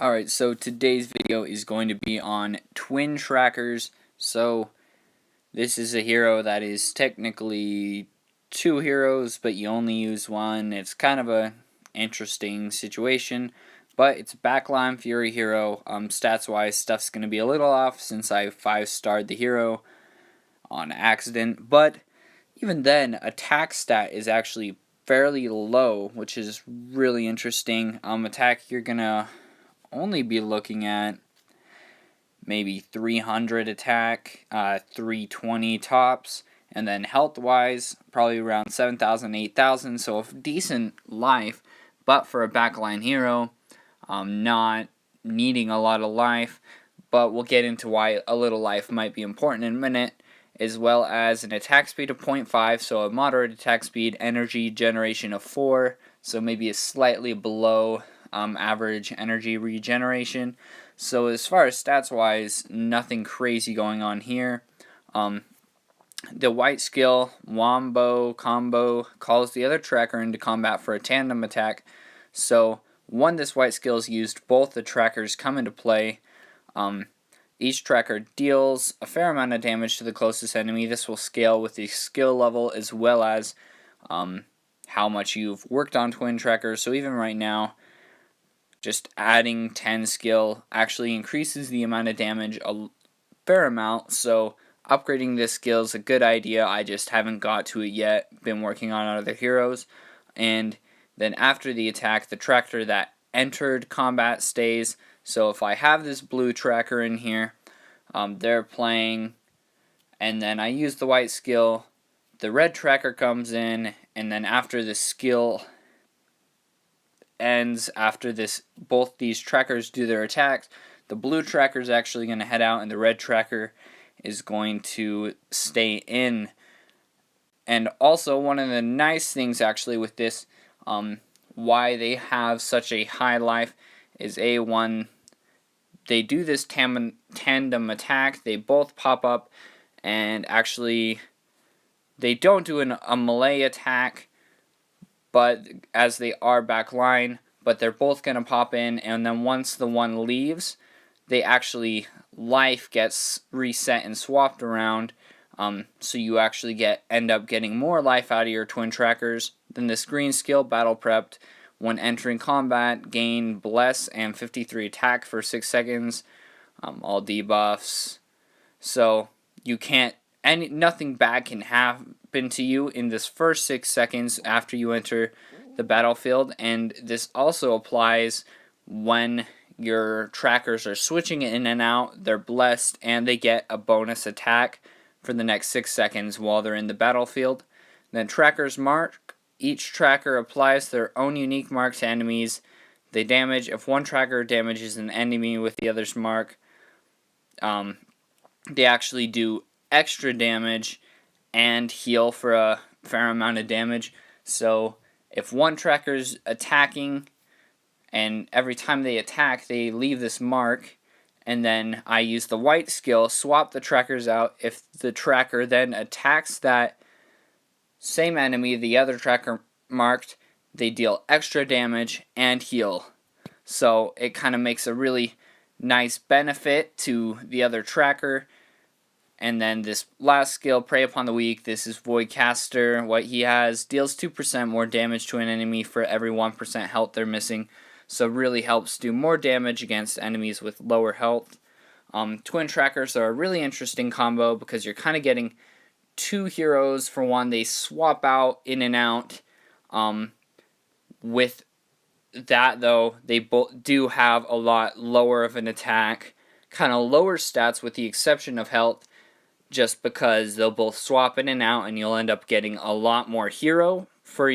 Alright, so today's video is going to be on twin trackers. So this is a hero that is technically two heroes, but you only use one. It's kind of a interesting situation, but it's a backline Fury hero. Stats wise, stuff's going to be a little off since I 5-starred the hero on accident, but even then, attack stat is actually fairly low, which is really interesting. Attack, you're gonna only be looking at maybe 300 attack, 320 tops, and then health wise probably around 7,000, 8,000, so a decent life. But for a backline hero, not needing a lot of life, but we'll get into why a little life might be important in a minute, as well as an attack speed of 0.5, so a moderate attack speed, energy generation of 4, so maybe a slightly below average energy regeneration. So as far as stats wise, nothing crazy going on here. The white skill, Wombo Combo, calls the other tracker into combat for a tandem attack. So when this white skill is used, both the trackers come into play. Each tracker deals a fair amount of damage to the closest enemy. This will scale with the skill level as well as how much you've worked on twin trackers. So even right now, just adding 10 skill actually increases the amount of damage a fair amount. So upgrading this skill is a good idea. I just haven't got to it yet. Been working on other heroes. And then after the attack, the tracker that entered combat stays. So if I have this blue tracker in here, they're playing, and then I use the white skill, the red tracker comes in, and then after the skill ends, after this, both these trackers do their attacks, the blue tracker is actually going to head out, and the red tracker is going to stay in. And also, one of the nice things actually with this, why they have such a high life, is A1, they do this tandem attack, they both pop up, and actually they don't do a melee attack, but as they are backline, but they're both going to pop in, and then once the one leaves, they actually, life gets reset and swapped around, so you actually end up getting more life out of your twin trackers. Then this green skill, Battle Prepped, when entering combat, gain Bless and 53 attack for 6 seconds, all debuffs. So you can't, nothing bad can happen to you in this first 6 seconds after you enter the battlefield. And this also applies when your trackers are switching in and out. They're blessed and they get a bonus attack for the next 6 seconds while they're in the battlefield. Then trackers mark. Each tracker applies their own unique mark to enemies. They damage if one tracker damages an enemy with the other's mark. They actually do extra damage and heal for a fair amount of damage. So if one tracker's attacking, and every time they attack, they leave this mark, and then I use the white skill, swap the trackers out. If the tracker then attacks that same enemy the other tracker marked, they deal extra damage and heal. So it kind of makes a really nice benefit to the other tracker. And then this last skill, Prey Upon the Weak, this is Voidcaster. What he has deals 2% more damage to an enemy for every 1% health they're missing. So really helps do more damage against enemies with lower health. Twin trackers are a really interesting combo because you're kind of getting two heroes for one. They swap out in and out. With that though, they both do have a lot lower of an attack, kind of lower stats with the exception of health, just because they'll both swap in and out, and you'll end up getting a lot more hero for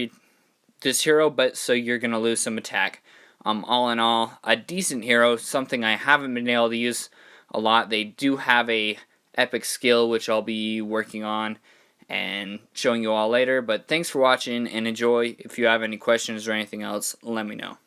this hero, but so you're going to lose some attack. All in all, a decent hero, something I haven't been able to use a lot. They do have a epic skill, which I'll be working on and showing you all later. But thanks for watching and enjoy. If you have any questions or anything else, let me know.